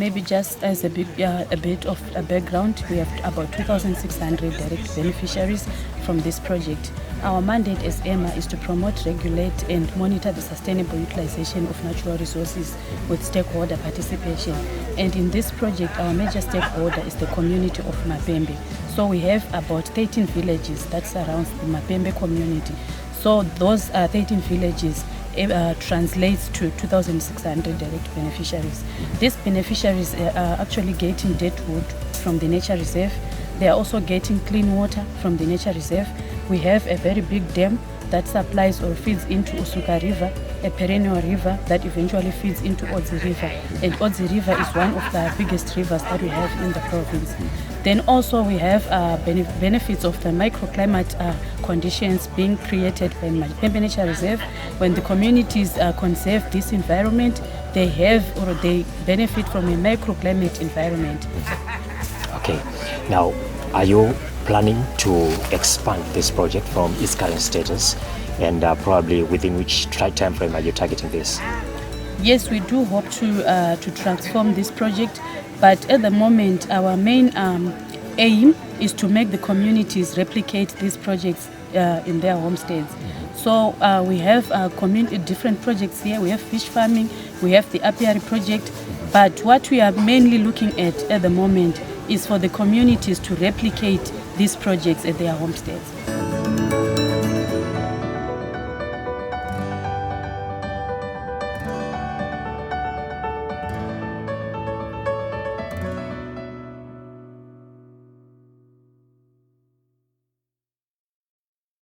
maybe just as a bit of a background, we have about 2,600 direct beneficiaries from this project. Our mandate as EMA is to promote, regulate and monitor the sustainable utilization of natural resources with stakeholder participation. And in this project, our major stakeholder is the community of Mapembe. So we have about 13 villages that surround the Mapembe community. So those 13 villages translates to 2,600 direct beneficiaries. These beneficiaries are actually getting dead wood from the nature reserve. They are also getting clean water from the nature reserve. We have a very big dam that supplies or feeds into Usuka River, a perennial river that eventually feeds into Odzi River. And Odzi River is one of the biggest rivers that we have in the province. Then also we have benefits of the microclimate conditions being created by Mapembe Nature Reserve. When the communities conserve this environment, they have or they benefit from a microclimate environment. Okay, now are you planning to expand this project from its current status, and probably within which time frame are you targeting this? Yes, we do hope to transform this project, but at the moment our main aim is to make the communities replicate these projects in their homesteads. So we have different projects here. We have fish farming, we have the apiary project, but what we are mainly looking at the moment is for the communities to replicate these projects at their homesteads.